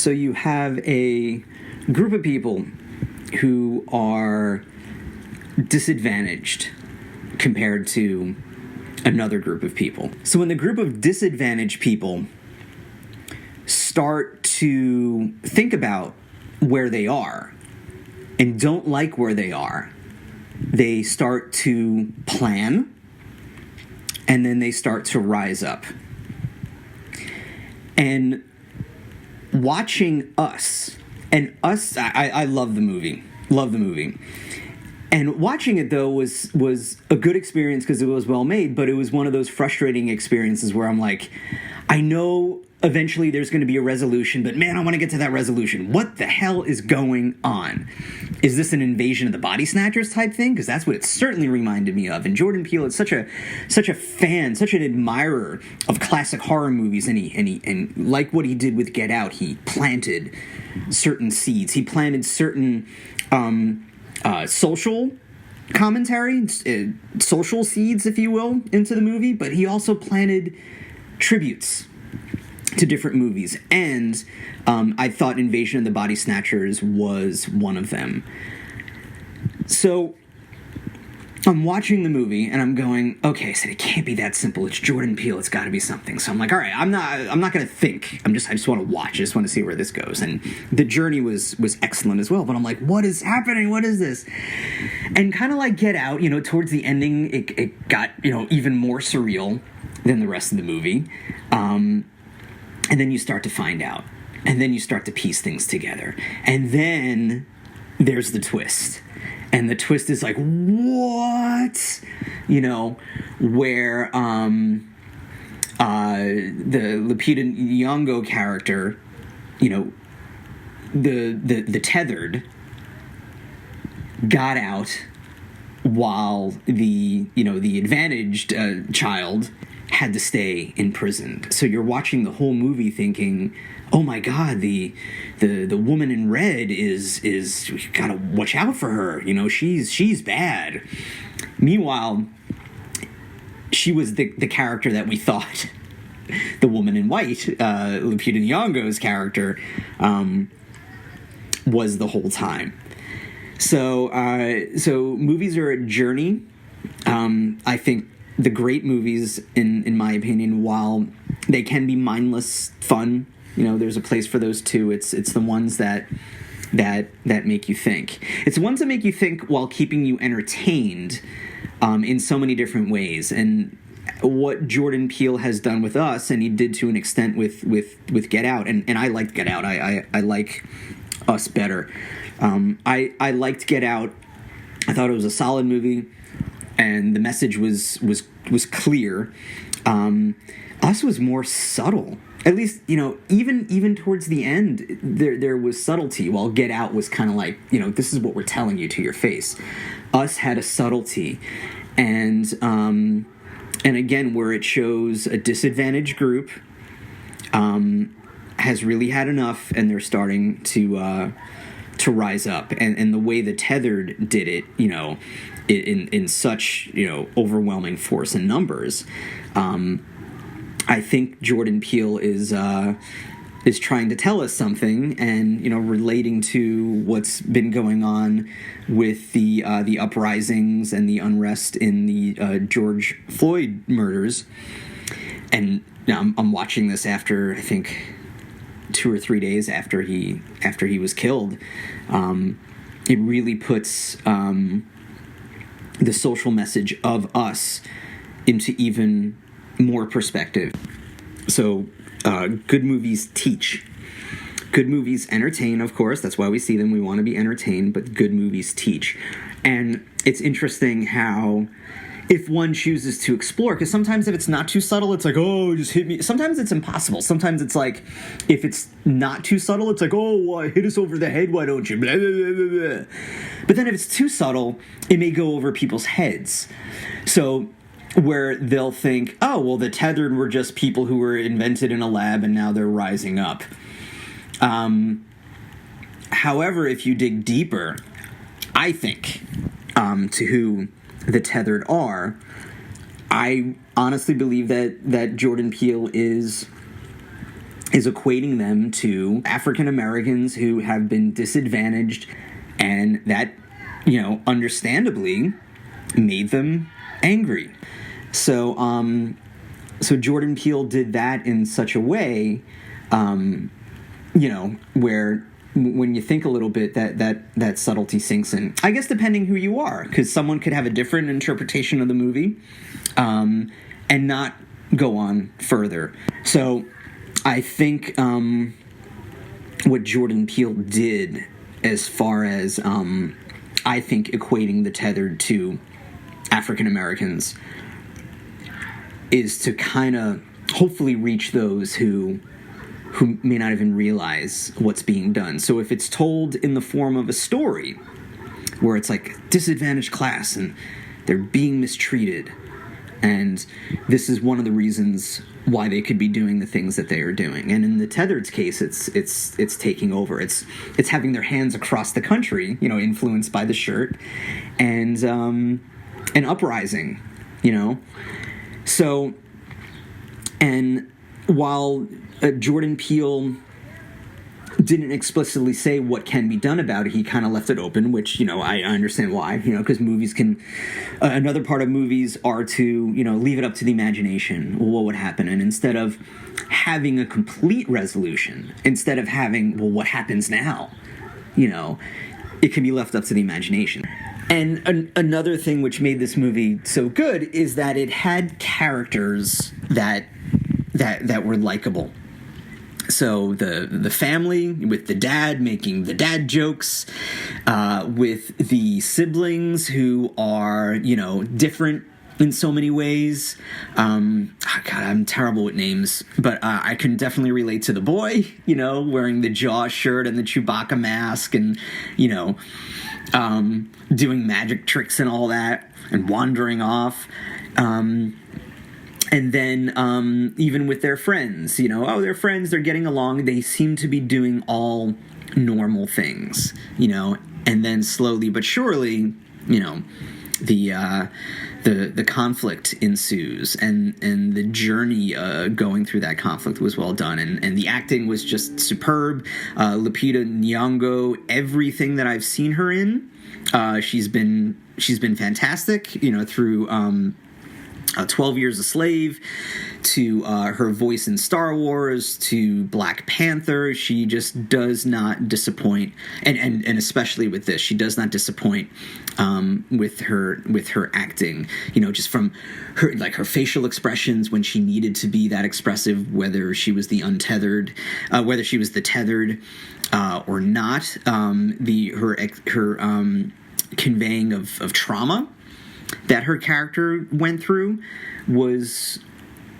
So you have a group of people who are disadvantaged compared to another group of people. So when the group of disadvantaged people start to think about where they are and don't like where they are, they start to plan, and then they start to rise up. And watching Us, I love the movie. Love the movie. And watching it, though, was a good experience because it was well made, but it was one of those frustrating experiences where I'm like, I know eventually there's going to be a resolution, but man, I want to get to that resolution. What the hell is going on? Is this an Invasion of the Body Snatchers type thing? Because that's what it certainly reminded me of. And Jordan Peele is such a fan, such an admirer of classic horror movies, and like what he did with Get Out, he planted certain seeds. He planted certain social commentary, social seeds, if you will, into the movie, but he also planted tributes to different movies, and I thought Invasion of the Body Snatchers was one of them. So I'm watching the movie and I'm going, okay, I said it can't be that simple. It's Jordan Peele. It's got to be something. So I'm like, all right, I'm not going to think. I just want to watch. I just want to see where this goes. And the journey was excellent as well. But I'm like, what is happening? What is this? And kind of like Get Out, towards the ending, it got even more surreal than the rest of the movie. And then you start to find out. And then you start to piece things together. And then there's the twist. And the twist is like, what? Where the Lupita Nyong'o character, the tethered, got out while the advantaged child had to stay imprisoned. So you're watching the whole movie thinking, oh my God, the woman in red is we gotta watch out for her. She's bad. Meanwhile, she was the character that we thought the woman in white, Lupita Nyong'o's character, was the whole time. So movies are a journey. I think the great movies, in my opinion, while they can be mindless fun, there's a place for those too. It's the ones that make you think. It's the ones that make you think while keeping you entertained in so many different ways. And what Jordan Peele has done with Us, and he did to an extent with Get Out, and I liked Get Out. I like Us better. I liked Get Out. I thought it was a solid movie, and the message was clear. Us was more subtle. At least, even towards the end, there was subtlety, while Get Out was kind of like, this is what we're telling you to your face. Us had a subtlety. And again, where it shows a disadvantaged group has really had enough, and they're starting to rise up. And the way the Tethered did it, in such, overwhelming force and numbers, I think Jordan Peele is trying to tell us something, and relating to what's been going on with the uprisings and the unrest in the George Floyd murders. And I'm watching this after, I think, 2 or 3 days after he was killed. It really puts the social message of Us into even more perspective. So good movies teach. Good movies entertain, of course. That's why we see them. We want to be entertained, but good movies teach. And it's interesting how, if one chooses to explore, because sometimes if it's not too subtle, it's like, oh, just hit me. Sometimes it's impossible. Sometimes it's like, if it's not too subtle, it's like, oh, hit us over the head, why don't you? Blah, blah, blah, blah. But then if it's too subtle, it may go over people's heads. So where they'll think, oh, well, the tethered were just people who were invented in a lab and now they're rising up. However, if you dig deeper, I think, to who the tethered are, I honestly believe that Jordan Peele is is equating them to African Americans who have been disadvantaged, and that, understandably made them angry. So Jordan Peele did that in such a way, where when you think a little bit, that subtlety sinks in. I guess depending who you are, because someone could have a different interpretation of the movie, and not go on further. So I think what Jordan Peele did, as far as I think equating the tethered to African Americans, is to kind of hopefully reach those who may not even realize what's being done. So if it's told in the form of a story where it's like disadvantaged class and they're being mistreated, and this is one of the reasons why they could be doing the things that they are doing. And in the tethered's case, it's taking over. It's having their hands across the country, influenced by the shirt, and an uprising, So, and while Jordan Peele didn't explicitly say what can be done about it, he kind of left it open, which, I understand why, because movies can, another part of movies are to, leave it up to the imagination, what would happen. And instead of having a complete resolution, instead of having, what happens now, it can be left up to the imagination. And another thing which made this movie so good is that it had characters that were likable. So the family, with the dad making the dad jokes, with the siblings who are, different in so many ways. God, I'm terrible with names, but I can definitely relate to the boy, wearing the Jaw shirt and the Chewbacca mask, and, doing magic tricks and all that, and wandering off. And then even with their friends, they're friends, they're getting along, they seem to be doing all normal things, and then slowly but surely, the conflict ensues, and the journey going through that conflict was well done, and the acting was just superb. Lupita Nyong'o, everything that I've seen her in, she's been fantastic, through 12 Years a Slave, to her voice in Star Wars, to Black Panther. She just does not disappoint, and especially with this, she does not disappoint with her acting. Just from her facial expressions when she needed to be that expressive, whether she was the untethered, whether she was the tethered or not. Her conveying of trauma that her character went through was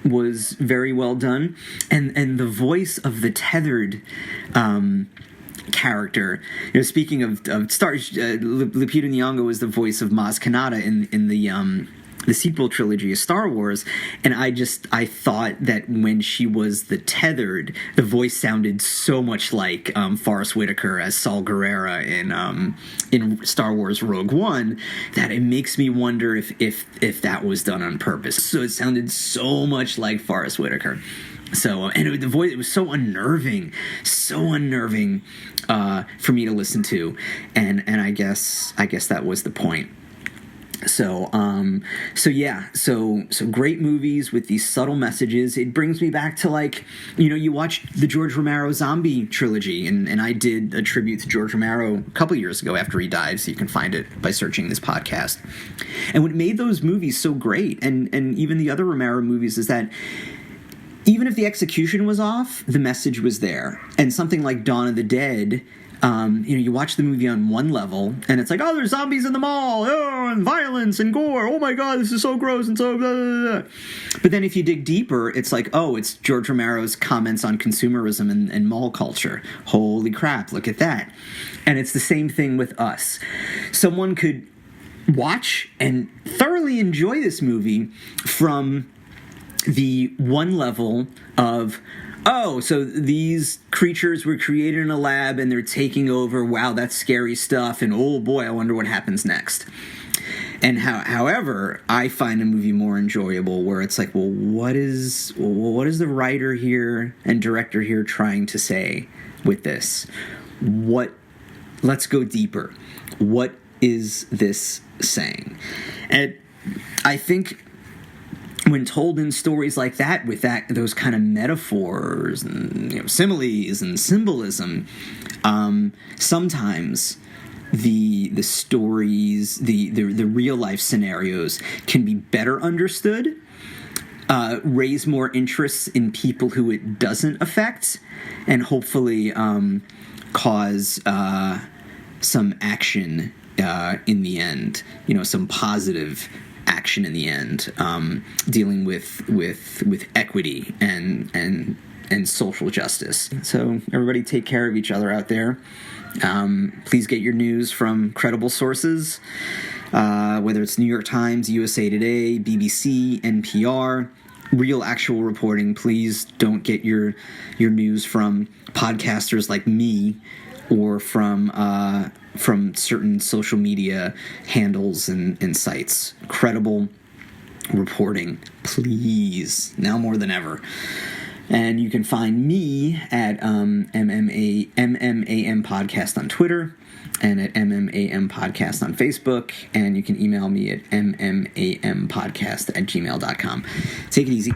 very well done, and the voice of the tethered character. Speaking of stars, Lupita Nyong'o was the voice of Maz Kanata in the sequel trilogy of Star Wars, and I thought that when she was the tethered, the voice sounded so much like Forrest Whitaker as Saul Gerrera in Star Wars Rogue One, that it makes me wonder if that was done on purpose. So it sounded so much like Forrest Whitaker. So, and the voice, it was so unnerving for me to listen to, and I guess that was the point. So great movies with these subtle messages. It brings me back to, you watch the George Romero zombie trilogy, and I did a tribute to George Romero a couple years ago after he died, so you can find it by searching this podcast. And what made those movies so great, and even the other Romero movies, is that even if the execution was off, the message was there. And something like Dawn of the Dead, you watch the movie on one level, and it's like, oh, there's zombies in the mall, oh, and violence and gore, oh my god, this is so gross, and so blah, blah, blah. But then if you dig deeper, it's like, oh, it's George Romero's comments on consumerism and mall culture. Holy crap, look at that. And it's the same thing with Us. Someone could watch and thoroughly enjoy this movie from the one level of, oh, so these creatures were created in a lab and they're taking over. Wow, that's scary stuff. And oh boy, I wonder what happens next. However, I find a movie more enjoyable where it's like, well, what is the writer here and director here trying to say with this? Let's go deeper. What is this saying? And I think when told in stories like that, with those kind of metaphors and similes and symbolism, sometimes the stories, the real life scenarios can be better understood, raise more interest in people who it doesn't affect, and hopefully cause some action in the end. Some positive action in the end, dealing with equity and social justice. So everybody take care of each other out there. Please get your news from credible sources, whether it's New York Times, USA Today, BBC, NPR. Real, actual reporting. Please don't get your news from podcasters like me or from certain social media handles and sites. Credible reporting, please, now more than ever. And you can find me at MMAM Podcast on Twitter and at MMAM Podcast on Facebook. And you can email me at mmampodcast@gmail.com. Take it easy.